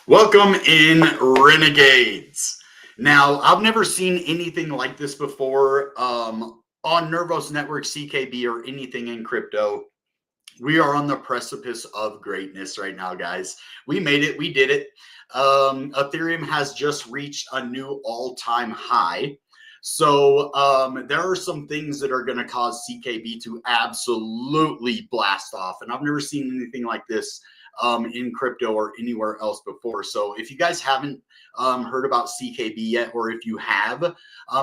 Welcome in, Renegades. Now, I've never seen anything like this before on Nervos Network, CKB, or anything in crypto. We are on the precipice of greatness right now, guys. We made it. We did it. Ethereum has just reached a new all-time high. So there are some things that are going to cause CKB to absolutely blast off. And I've never seen anything like this in crypto or anywhere else before. So if you guys haven't heard about CKB yet, or if you have,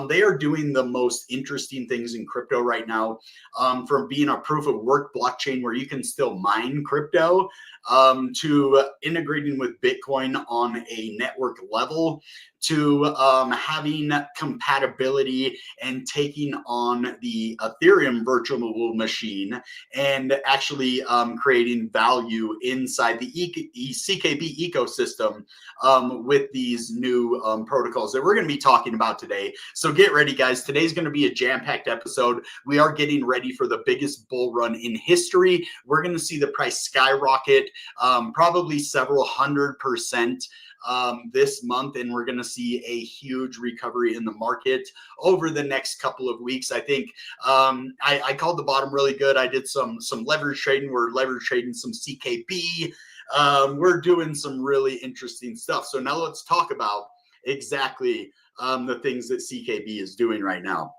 they are doing the most interesting things in crypto right now, from being a proof of work blockchain where you can still mine crypto, to integrating with Bitcoin on a network level, to having compatibility and taking on the Ethereum virtual machine and actually creating value inside the CKB ecosystem with these new protocols that we're going to be talking about today. So get ready, guys. Today's going to be a jam-packed episode. We are getting ready for the biggest bull run in history. We're going to see the price skyrocket, probably several 100% this month, and we're going to see a huge recovery in the market over the next couple of weeks. I think I called the bottom really good. I did some leverage trading. We're leverage trading some CKB. We're doing some really interesting stuff. So now let's talk about exactly the things that CKB is doing right now.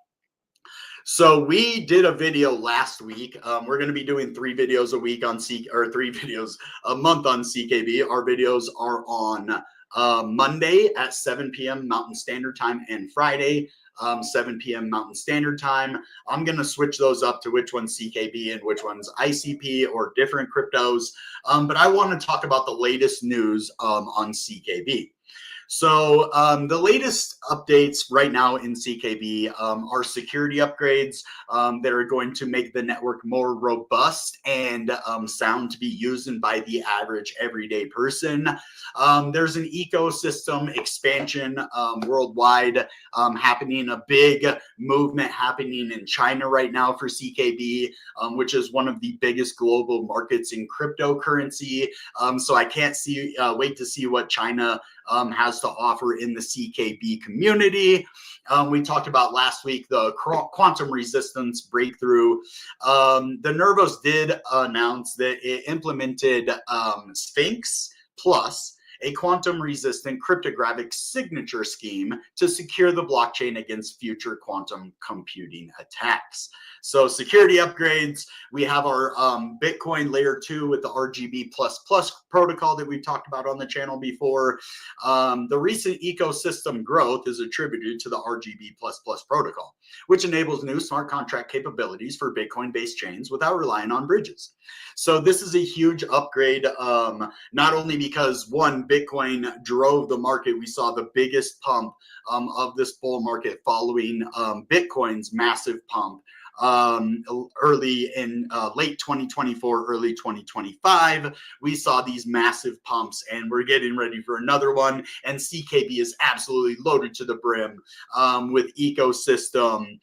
So we did a video last week. We're going to be doing 3 videos a week on 3 videos a month on CKB. Our videos are on Monday at 7 p.m. Mountain Standard Time and Friday 7 p.m. Mountain Standard Time. I'm going to switch those up to which one's CKB and which one's ICP or different cryptos. But I want to talk about the latest news on CKB. So the latest updates right now in CKB are security upgrades that are going to make the network more robust and sound to be used by the average everyday person. There's an ecosystem expansion worldwide happening, a big movement happening in China right now for CKB, which is one of the biggest global markets in cryptocurrency. So I can't wait to see what China has to offer in the CKB community. We talked about last week the quantum resistance breakthrough. The Nervos did announce that it implemented Sphinx Plus, a quantum resistant cryptographic signature scheme to secure the blockchain against future quantum computing attacks. So security upgrades, we have our Bitcoin layer 2 with the RGB++ protocol that we've talked about on the channel before. The recent ecosystem growth is attributed to the RGB++ protocol, which enables new smart contract capabilities for Bitcoin-based chains without relying on bridges. So this is a huge upgrade, not only because, one, Bitcoin drove the market. We saw the biggest pump of this bull market following Bitcoin's massive pump early in late 2024, early 2025. We saw these massive pumps, and we're getting ready for another one. And CKB is absolutely loaded to the brim with ecosystem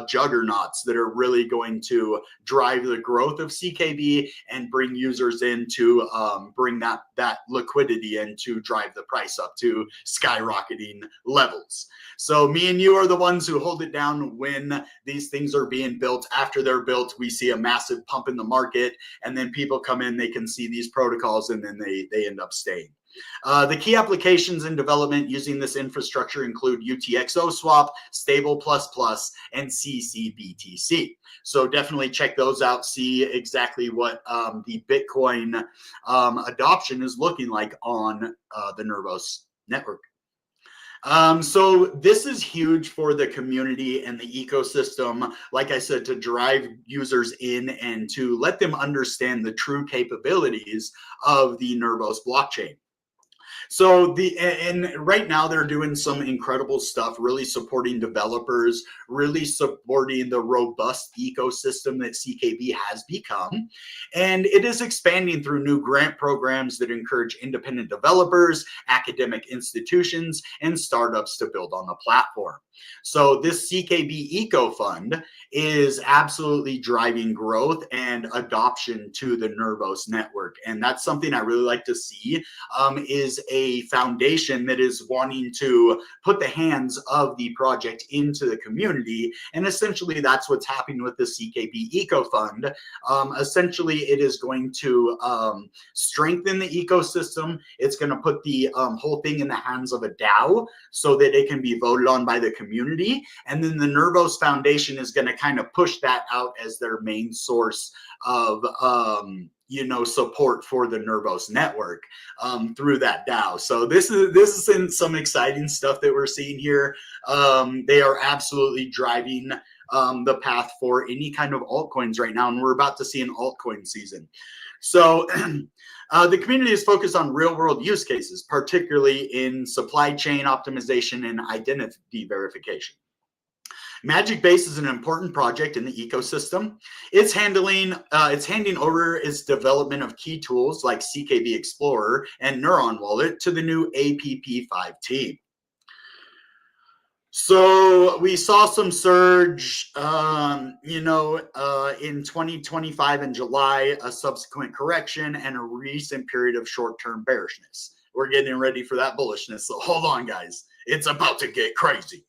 juggernauts that are really going to drive the growth of CKB and bring users in to bring that liquidity in to drive the price up to skyrocketing levels. So me and you are the ones who hold it down when these things are being built. After they're built, we see a massive pump in the market, and then people come in, they can see these protocols, and then they end up staying. The key applications in development using this infrastructure include UTXO swap, Stable++, and CCBTC. So definitely check those out, see exactly what the Bitcoin adoption is looking like on the Nervos network. So this is huge for the community and the ecosystem, like I said, to drive users in and to let them understand the true capabilities of the Nervos blockchain. So and right now they're doing some incredible stuff, really supporting developers, really supporting the robust ecosystem that CKB has become. And it is expanding through new grant programs that encourage independent developers, academic institutions, and startups to build on the platform. So this CKB Eco Fund is absolutely driving growth and adoption to the Nervos network. And that's something I really like to see, is a foundation that is wanting to put the hands of the project into the community. And essentially that's what's happening with the CKB Eco Fund. Essentially it is going to strengthen the ecosystem. It's going to put the whole thing in the hands of a DAO so that it can be voted on by the community. And then the Nervos Foundation is going to kind of push that out as their main source of support for the Nervos Network through that DAO. So this is some exciting stuff that we're seeing here. They are absolutely driving the path for any kind of altcoins right now, and we're about to see an altcoin season. So the community is focused on real world use cases, particularly in supply chain optimization and identity verification. Magic Base is an important project in the ecosystem. It's handing over its development of key tools like CKB Explorer and Neuron Wallet to the new APP5 team. So we saw some surge, in 2025 in July, a subsequent correction, and a recent period of short-term bearishness. We're getting ready for that bullishness, so hold on, guys. It's about to get crazy.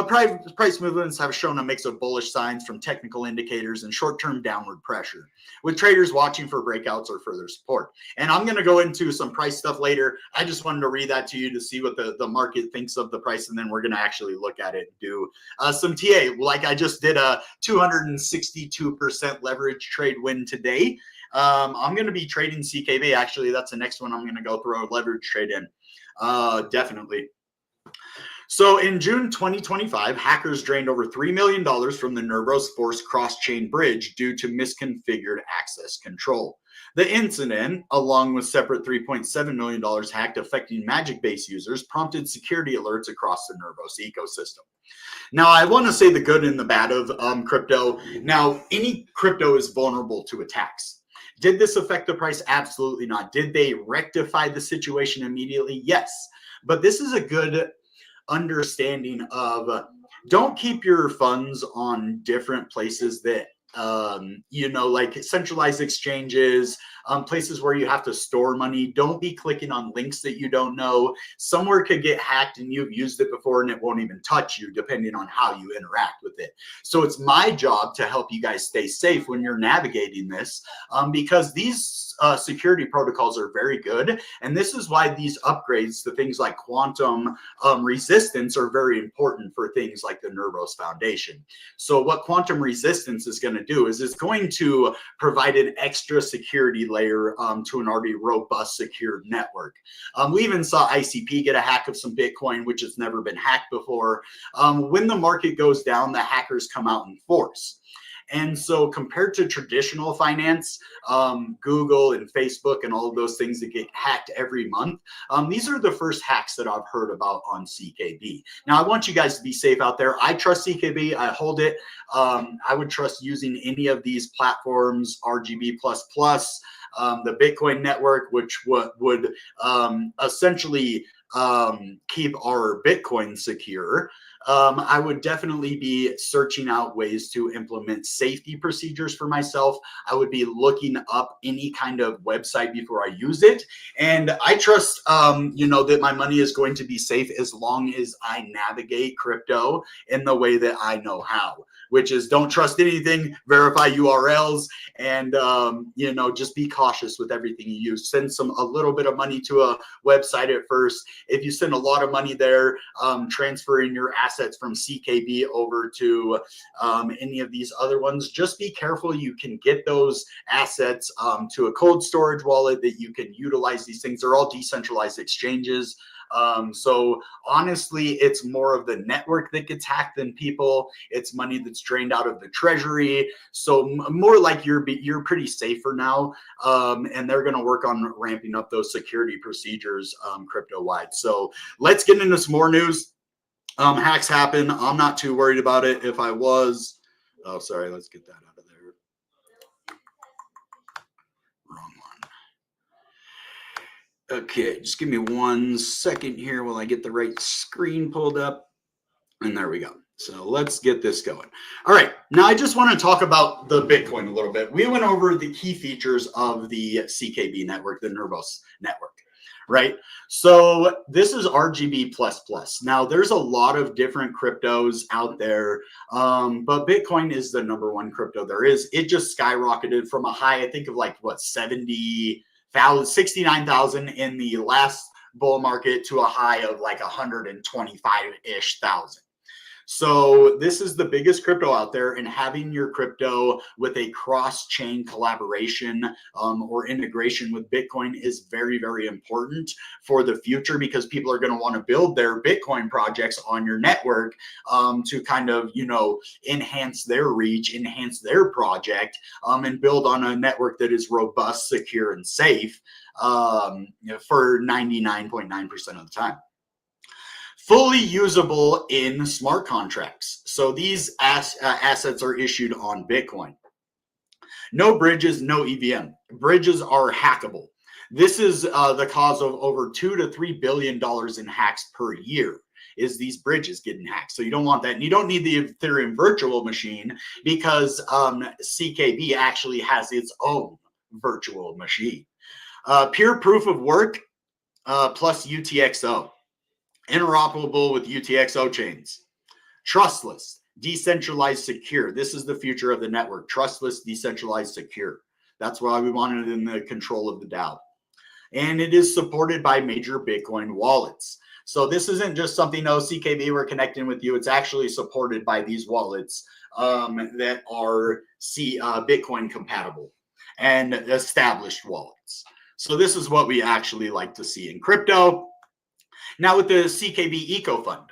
Price movements have shown a mix of bullish signs from technical indicators and short-term downward pressure, with traders watching for breakouts or further support. And I'm going to go into some price stuff later. I just wanted to read that to you to see what the market thinks of the price, and then we're going to actually look at it and do some TA. Like I just did a 262% leverage trade win today. I'm going to be trading CKB. Actually, that's the next one I'm going to go throw a leverage trade in. Definitely. So in June 2025, hackers drained over $3 million from the Nervos Force cross-chain bridge due to misconfigured access control. The incident, along with separate $3.7 million hacked affecting Magic Base users, prompted security alerts across the Nervos ecosystem. Now, I want to say the good and the bad of crypto. Now, any crypto is vulnerable to attacks. Did this affect the price? Absolutely not. Did they rectify the situation immediately? Yes. But this is a good understanding of don't keep your funds on different places that like centralized exchanges, places where you have to store money. Don't be clicking on links that you don't know. Somewhere could get hacked and you've used it before and it won't even touch you depending on how you interact with it. So it's my job to help you guys stay safe when you're navigating this, because these security protocols are very good. And this is why these upgrades to things like quantum resistance are very important for things like the Nervos Foundation. So what quantum resistance is going to do is it's going to provide an extra security layer to an already robust secured network. We even saw ICP get a hack of some Bitcoin, which has never been hacked before. When the market goes down, the hackers come out in force. And so compared to traditional finance, Google and Facebook and all of those things that get hacked every month, these are the first hacks that I've heard about on CKB. Now, I want you guys to be safe out there. I trust CKB. I hold it. I would trust using any of these platforms, RGB++, the Bitcoin network, which would essentially keep our Bitcoin secure. I would definitely be searching out ways to implement safety procedures for myself. I would be looking up any kind of website before I use it. And I trust, that my money is going to be safe as long as I navigate crypto in the way that I know how, which is don't trust anything, verify URLs, and, just be cautious with everything you use. Send a little bit of money to a website at first. If you send a lot of money there, transferring your assets from CKB over to any of these other ones, just be careful. You can get those assets to a cold storage wallet that you can utilize these things. They're all decentralized exchanges. So honestly, it's more of the network that gets hacked than people. It's money that's drained out of the treasury. So more like you're pretty safe for now. And they're going to work on ramping up those security procedures crypto wide. So let's get into some more news. Hacks happen. I'm not too worried about it. If I was, oh, sorry, let's get that out of there. Wrong one. Okay, just give me 1 second here while I get the right screen pulled up. And there we go. So let's get this going. All right, now I just want to talk about the Bitcoin a little bit. We went over the key features of the CKB network, the Nervos network. right? So this is RGB++. Now, there's a lot of different cryptos out there, but Bitcoin is the number one crypto there is. It just skyrocketed from a high, I think, of like, what, 69,000 in the last bull market to a high of like 125-ish thousand. So this is the biggest crypto out there, and having your crypto with a cross-chain collaboration or integration with Bitcoin is very, very important for the future, because people are going to want to build their Bitcoin projects on your network to kind of, enhance their reach, enhance their project, and build on a network that is robust, secure, and safe for 99.9% of the time. Fully usable in smart contracts. So these assets are issued on Bitcoin. No bridges, no EVM. Bridges are hackable. This is the cause of over $2 to $3 billion in hacks per year, is these bridges getting hacked. So you don't want that. And you don't need the Ethereum virtual machine, because CKB actually has its own virtual machine. Pure proof of work plus UTXO. Interoperable with UTXO chains. Trustless, decentralized, secure. This is the future of the network. Trustless, decentralized, secure. That's why we wanted it in the control of the DAO. And it is supported by major Bitcoin wallets. So this isn't just something, CKB, we're connecting with you. It's actually supported by these wallets that are Bitcoin compatible and established wallets. So this is what we actually like to see in crypto. Now with the CKB Eco Fund.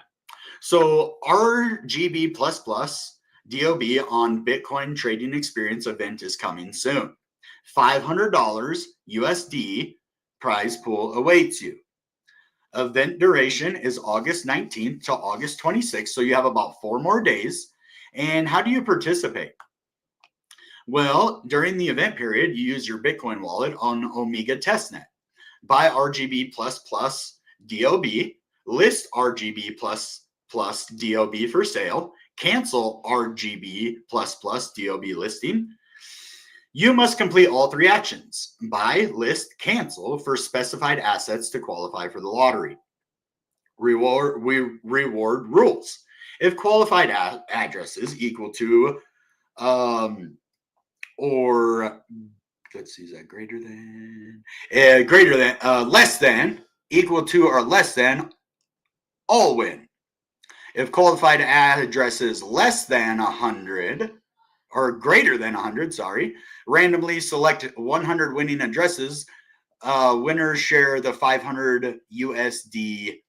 So RGB++ DOB on Bitcoin Trading Experience event is coming soon. $500 USD prize pool awaits you. Event duration is August 19th to August 26th. So you have about 4 more days. And how do you participate? Well, during the event period, you use your Bitcoin wallet on Omega Testnet. Buy RGB++ DOB, list RGB++ DOB for sale, cancel RGB++ DOB listing. You must complete all 3 actions: buy, list, cancel for specified assets to qualify for the lottery. Reward rules. If qualified addresses equal to or let's see, is that less than, equal to, or less than, all win. If qualified address is less than 100 or greater than 100, randomly select 100 winning addresses. Winners share the 500 USD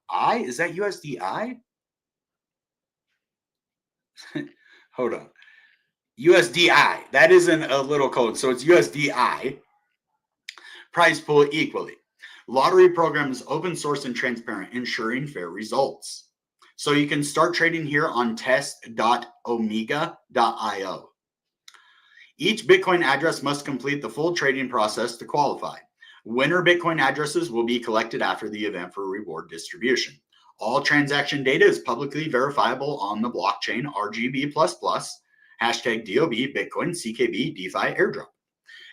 I. Is that USDI? Hold on. USDI. That isn't a little code, so it's USDI. Prize pool equally. Lottery program is open source and transparent, ensuring fair results. So you can start trading here on test.omega.io. Each Bitcoin address must complete the full trading process to qualify. Winner Bitcoin addresses will be collected after the event for reward distribution. All transaction data is publicly verifiable on the blockchain RGB++, hashtag DOB, Bitcoin, CKB, DeFi, airdrop.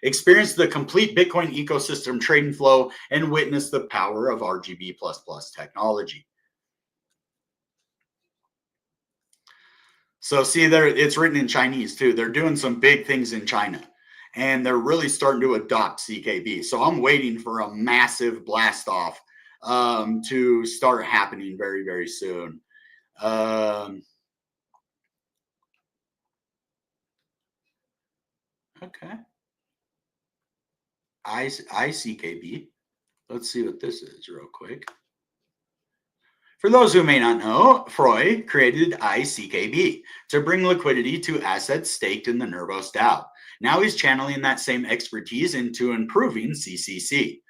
Experience the complete Bitcoin ecosystem trading flow and witness the power of RGB++ technology. So see there, it's written in Chinese too. They're doing some big things in China, and they're really starting to adopt CKB. So I'm waiting for a massive blast off to start happening very, very soon. Okay. ICKB. Let's see what this is real quick. For those who may not know, Freud created ICKB to bring liquidity to assets staked in the Nervos DAO. Now he's channeling that same expertise into improving CCC.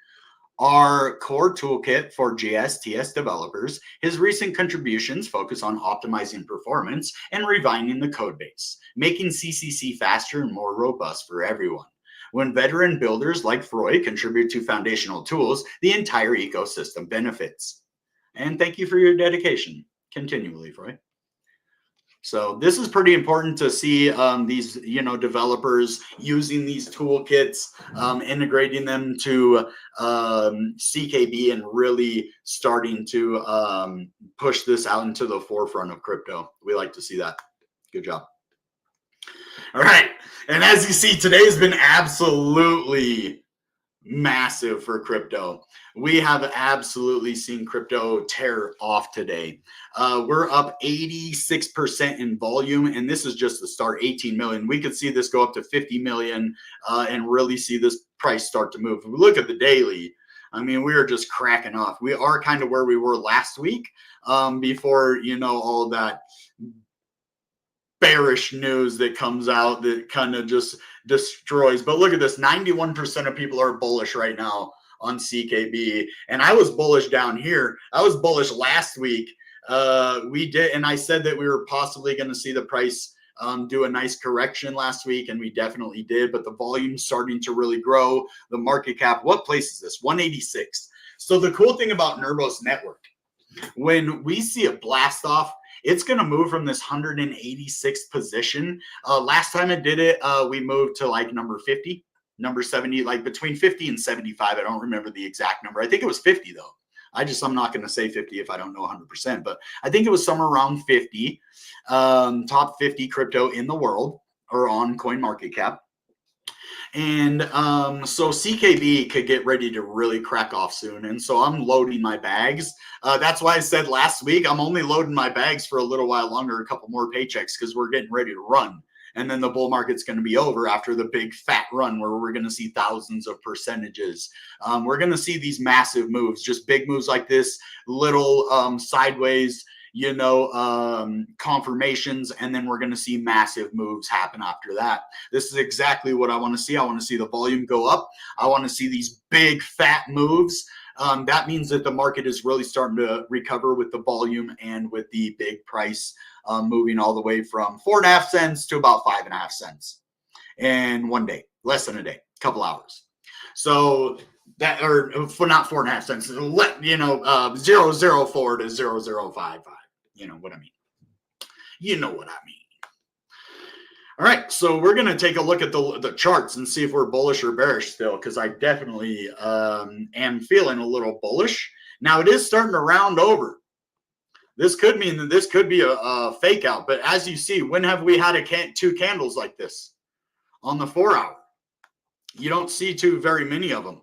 Our core toolkit for JSTS developers, his recent contributions focus on optimizing performance and refining the code base, making CCC faster and more robust for everyone. When veteran builders like Freud contribute to foundational tools, the entire ecosystem benefits. And thank you for your dedication continually, Freud. So this is pretty important to see these, developers using these toolkits, integrating them to CKB and really starting to push this out into the forefront of crypto. We like to see that. Good job. All right. And as you see, today has been absolutely massive for crypto. We have absolutely seen crypto tear off today. We're up 86% in volume, and this is just the start, 18 million. We could see this go up to 50 million and really see this price start to move. If we look at the daily, I mean, we are just cracking off. We are kind of where we were last week before, all that bearish news that comes out that kind of just destroys. But look at this, 91% of people are bullish right now on CKB. And I was bullish down here. I was bullish last week. And I said that we were possibly going to see the price do a nice correction last week, and we definitely did. But the volume's starting to really grow. The market cap, what place is this? 186. So the cool thing about Nervos Network, when we see a blast off, it's going to move from this 186th position. Last time it did it, we moved to like number 50, number 70, like between 50 and 75. I don't remember the exact number. I think it was 50 though. I'm not going to say 50 if I don't know 100%, but I think it was somewhere around 50, top 50 crypto in the world or on CoinMarketCap. And so CKB could get ready to really crack off soon. And so I'm loading my bags. That's why I said last week, I'm only loading my bags for a little while longer, a couple more paychecks, because we're getting ready to run. And then the bull market's going to be over after the big fat run where we're going to see thousands of percentages. We're going to see these massive moves, just big moves like this, little sideways, confirmations, and then we're going to see massive moves happen after that. This is exactly what I want to see. I want to see the volume go up. I want to see these big fat moves. That means that the market is really starting to recover with the volume and with the big price moving all the way from 4.5 cents to about 5.5 cents in one day, less than a day, a couple hours. So that, or for not 4.5 cents, 004 to 0055. You know what I mean. You know what I mean. All right, so we're going to take a look at the charts and see if we're bullish or bearish still, because I definitely am feeling a little bullish. Now, it is starting to round over. This could mean that this could be a fake out, but as you see, when have we had two candles like this? On the 4 hour. You don't see very many of them.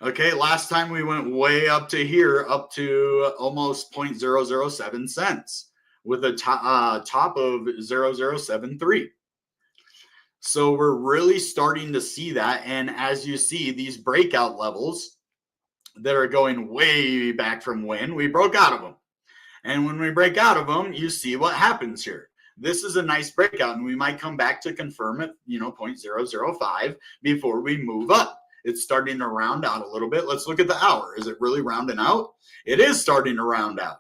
Okay, last time we went way up to here, up to almost 0.007 cents with a top of 0073. So we're really starting to see that. And as you see, these breakout levels that are going way back from when we broke out of them. And when we break out of them, you see what happens here. This is a nice breakout, and we might come back to confirm it, 0.005 before we move up. It's starting to round out a little bit. Let's look at the hour. Is it really rounding out? It is starting to round out.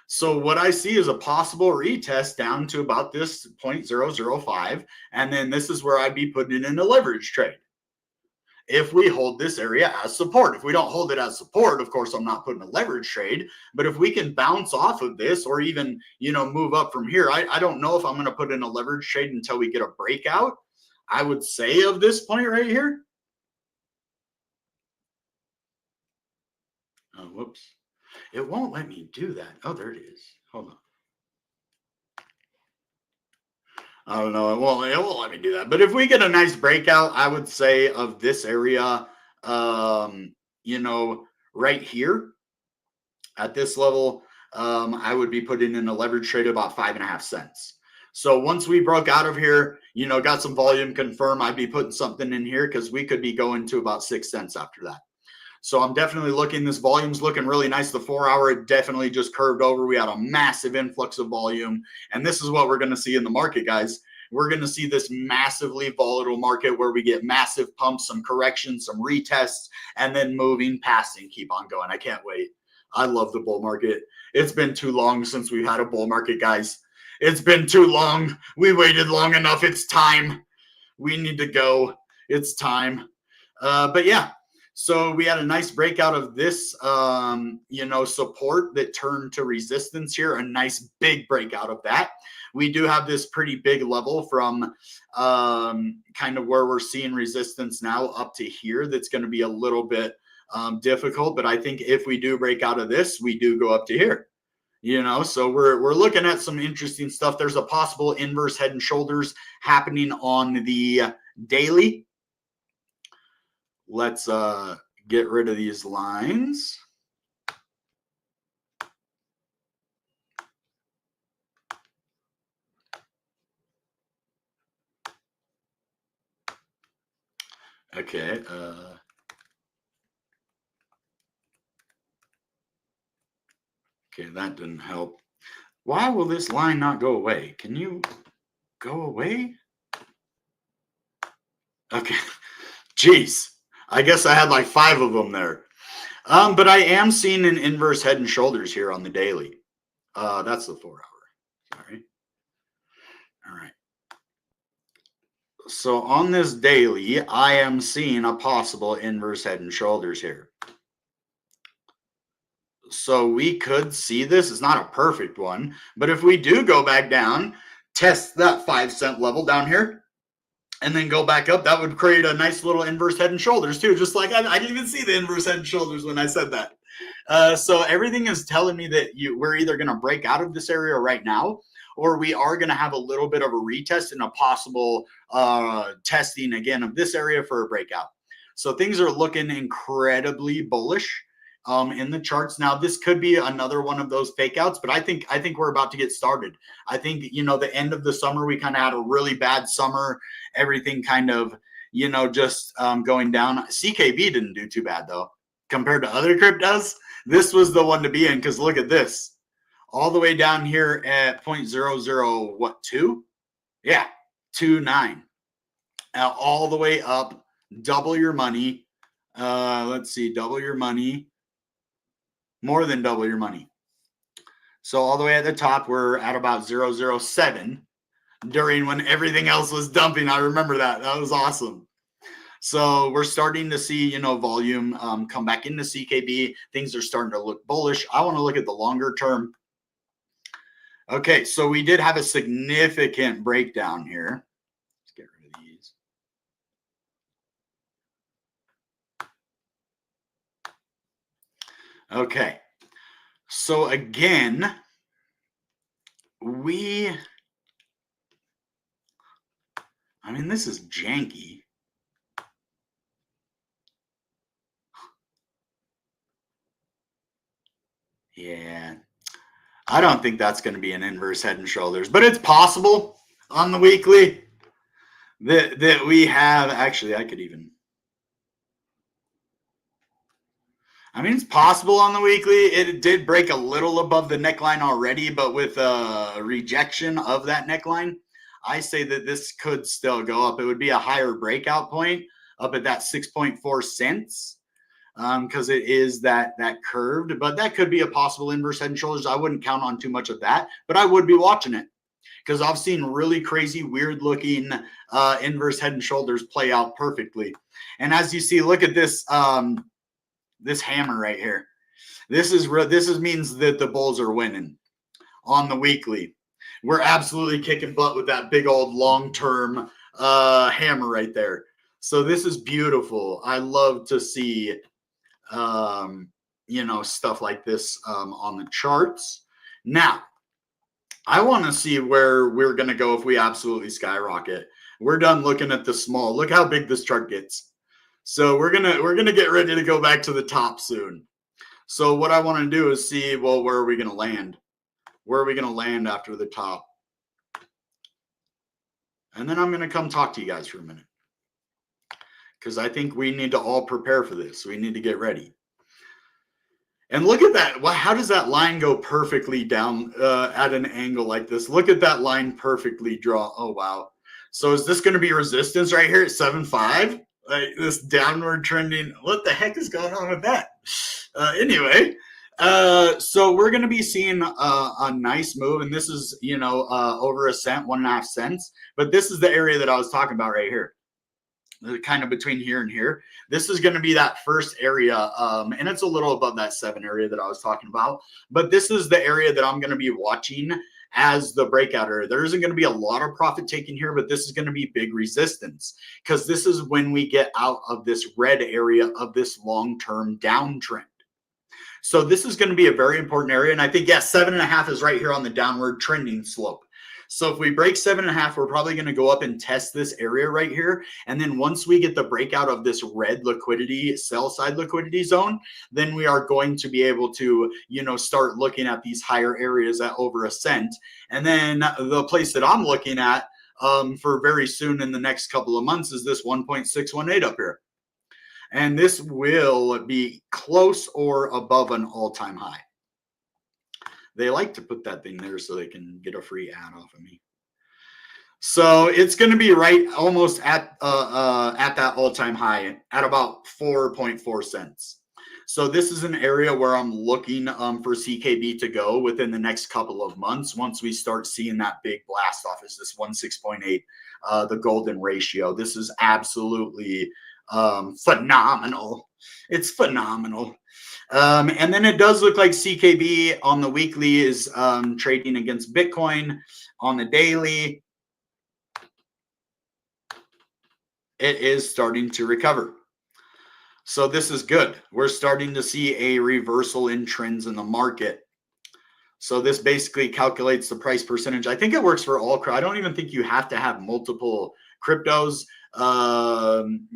So what I see is a possible retest down to about this 0.005. And then this is where I'd be putting in a leverage trade if we hold this area as support. If we don't hold it as support, of course, I'm not putting a leverage trade. But if we can bounce off of this or even, move up from here, I don't know if I'm going to put in a leverage trade until we get a breakout. I would say of this point right here. Oh, whoops. It won't let me do that. Oh, there it is. Hold on. I don't know. It won't let me do that. But if we get a nice breakout, I would say of this area, right here at this level, I would be putting in a leverage trade of about 5.5 cents. So once we broke out of here, got some volume confirm, I'd be putting something in here because we could be going to about 6 cents after that. So I'm definitely looking, this volume's looking really nice. The 4 hour, it definitely just curved over. We had a massive influx of volume. And this is what we're going to see in the market, guys. We're going to see this massively volatile market where we get massive pumps, some corrections, some retests, and then moving past and keep on going. I can't wait. I love the bull market. It's been too long since we've had a bull market, guys. It's been too long. We waited long enough. It's time. We need to go. It's time. But yeah. So we had a nice breakout of this, support that turned to resistance here, a nice big breakout of that. We do have this pretty big level from kind of where we're seeing resistance now up to here. That's going to be a little bit difficult, but I think if we do break out of this, we do go up to here. So we're looking at some interesting stuff. There's a possible inverse head and shoulders happening on the daily. Let's get rid of these lines. Okay. Okay, that didn't help. Why will this line not go away? Can you go away? Okay. Jeez. I guess I had like 5 of them there. But I am seeing an inverse head and shoulders here on the daily. That's the 4 hour. Sorry. All right. So on this daily, I am seeing a possible inverse head and shoulders here. So we could see this. It's not a perfect one, but if we do go back down, test that 5-cent level down here, and then go back up, that would create a nice little inverse head and shoulders too. Just like I didn't even see the inverse head and shoulders when I said that. So everything is telling me that we're either going to break out of this area right now, or we are going to have a little bit of a retest and a possible testing again of this area for a breakout. So things are looking incredibly bullish in the charts. Now, this could be another one of those fake outs, but I think we're about to get started. I think, the end of the summer, we kind of had a really bad summer. Everything kind of, just going down. CKB didn't do too bad, though. Compared to other cryptos, this was the one to be in, because look at this. All the way down here at 0.00, 29. All the way up, double your money. Let's see, double your money. More than double your money. So all the way at the top, we're at about 0.007 during when everything else was dumping. I remember that. That was awesome. So we're starting to see, volume come back into CKB. Things are starting to look bullish. I want to look at the longer term. Okay, so we did have a significant breakdown here. Let's get rid of these. Okay, so again, this is janky. Yeah, I don't think that's going to be an inverse head and shoulders, but it's possible on the weekly that we have. Actually, it's possible on the weekly. It did break a little above the neckline already, but with a rejection of that neckline, I say that this could still go up. It would be a higher breakout point up at that 6.4 cents because it is that curved, but that could be a possible inverse head and shoulders. I wouldn't count on too much of that, but I would be watching it because I've seen really crazy, weird looking inverse head and shoulders play out perfectly. And as you see, look at this. This hammer right here. This means that the bulls are winning on the weekly. We're absolutely kicking butt with that big old long-term hammer right there. So this is beautiful. I love to see stuff like this on the charts. Now, I want to see where we're going to go if we absolutely skyrocket. We're done looking at the small. Look how big this chart gets. So we're gonna get ready to go back to the top soon. So what I want to do is see, well, where are we gonna land? Where are we gonna land after the top? And then I'm gonna come talk to you guys for a minute because I think we need to all prepare for this. We need to get ready. And look at that. How does that line go perfectly down at an angle like this? Look at that line perfectly draw. Oh wow. So is this going to be resistance right here at 7.5? Like this downward trending, what the heck is going on with that? Anyway, so we're going to be seeing a nice move, and this is, over a cent, 1.5 cents. But this is the area that I was talking about right here. kind of between here and here. This is going to be that first area, and it's a little above that 7 area that I was talking about. But this is the area that I'm going to be watching as the breakout area. There isn't going to be a lot of profit taken here, but this is going to be big resistance, because this is when we get out of this red area of this long-term downtrend. So this is going to be a very important area. And I think, yes, 7.5 is right here on the downward trending slope. So if we break 7.5, we're probably going to go up and test this area right here. And then once we get the breakout of this red liquidity, sell side liquidity zone, then we are going to be able to, start looking at these higher areas at over a cent. And then the place that I'm looking at for very soon in the next couple of months is this 1.618 up here. And this will be close or above an all-time high. They like to put that thing there so they can get a free ad off of me. So it's going to be right almost at that all-time high at about 4.4 cents. So this is an area where I'm looking for CKB to go within the next couple of months. Once we start seeing that big blast off, is this 16.8, the golden ratio. This is absolutely phenomenal. It's phenomenal. And then it does look like CKB on the weekly is trading against Bitcoin. On the daily, it is starting to recover. So this is good. We're starting to see a reversal in trends in the market. So this basically calculates the price percentage. I think it works for all. I don't even think you have to have multiple cryptos.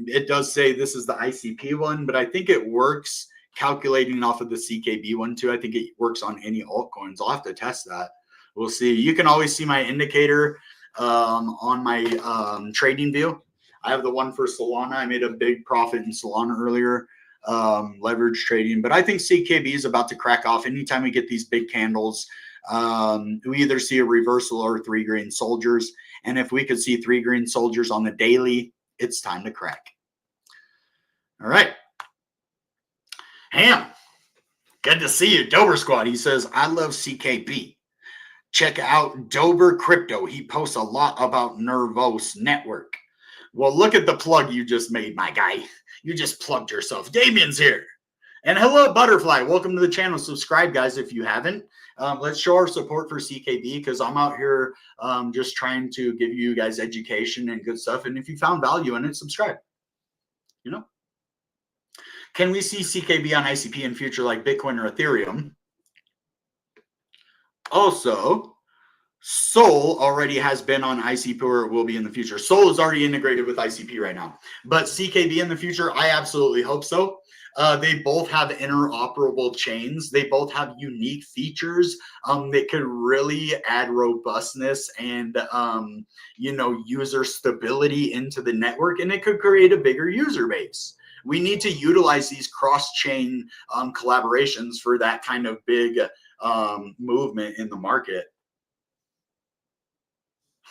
It does say this is the ICP one, but I think it works calculating off of the CKB one too. I think it works on any altcoins. I'll have to test that. We'll see. You can always see my indicator on my trading view. I have the one for Solana. I made a big profit in Solana earlier, leverage trading. But I think CKB is about to crack off. Anytime we get these big candles, we either see a reversal or 3 green soldiers. And if we could see 3 green soldiers on the daily, it's time to crack. All right. Ham, good to see you. Dober Squad, he says, I love CKB. Check out Dober Crypto. He posts a lot about Nervos Network. Well, look at the plug you just made, my guy. You just plugged yourself. Damien's here. And hello, Butterfly. Welcome to the channel. Subscribe, guys, if you haven't. Let's show our support for CKB, because I'm out here just trying to give you guys education and good stuff. And if you found value in it, subscribe. Can we see CKB on ICP in future like Bitcoin or Ethereum? Also, Sol already has been on ICP, or it will be in the future. Sol is already integrated with ICP right now. But CKB in the future, I absolutely hope so. They both have interoperable chains. They both have unique features that could really add robustness and, user stability into the network, and it could create a bigger user base. We need to utilize these cross-chain collaborations for that kind of big movement in the market.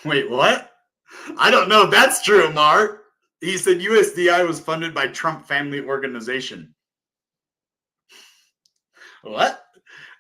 Wait, what? I don't know if that's true, Mark. He said USDI was funded by Trump Family Organization. What?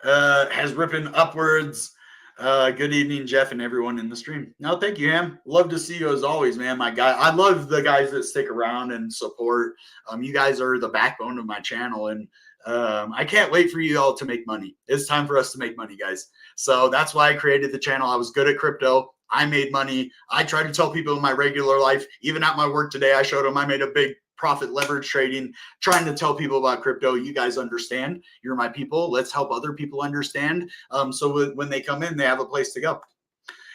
Has ripping upwards. Good evening, Jeff, and everyone in the stream. No, thank you, Ham. Love to see you as always, man, my guy. I love the guys that stick around and support. You guys are the backbone of my channel, and I can't wait for you all to make money. It's time for us to make money, guys. So that's why I created the channel. I was good at crypto. I made money. I try to tell people in my regular life, even at my work today, I showed them I made a big profit leverage trading, trying to tell people about crypto. You guys understand. You're my people. Let's help other people understand. So when they come in, they have a place to go.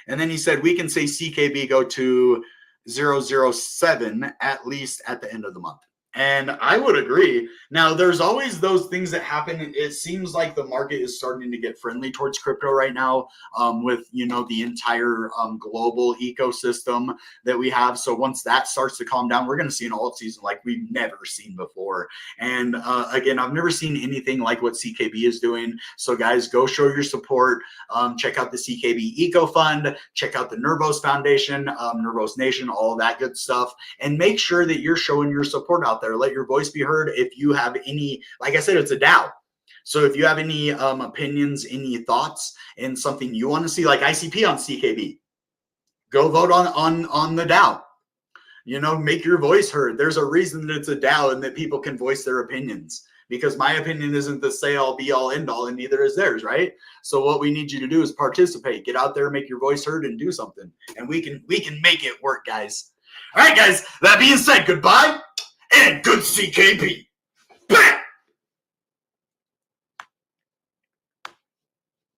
And then he said, we can say CKB go to 007 at least at the end of the month. And I would agree. Now, there's always those things that happen. It seems like the market is starting to get friendly towards crypto right now with, the entire global ecosystem that we have. So once that starts to calm down, we're going to see an alt season like we've never seen before. And again, I've never seen anything like what CKB is doing. So guys, go show your support. Check out the CKB Eco Fund. Check out the Nervos Foundation, Nervos Nation, all of that good stuff. And make sure that you're showing your support out there. Let your voice be heard. If you have any, like I said, it's a DAO. So if you have any opinions, any thoughts, and something you want to see, like ICP on CKB, go vote on the DAO. make your voice heard. There's a reason that it's a DAO and that people can voice their opinions, because my opinion isn't the say all be all end all, and neither is theirs, right? So what we need you to do is participate, get out there, make your voice heard, and do something. And we can make it work, guys. All right, guys, that being said, goodbye and good CKB.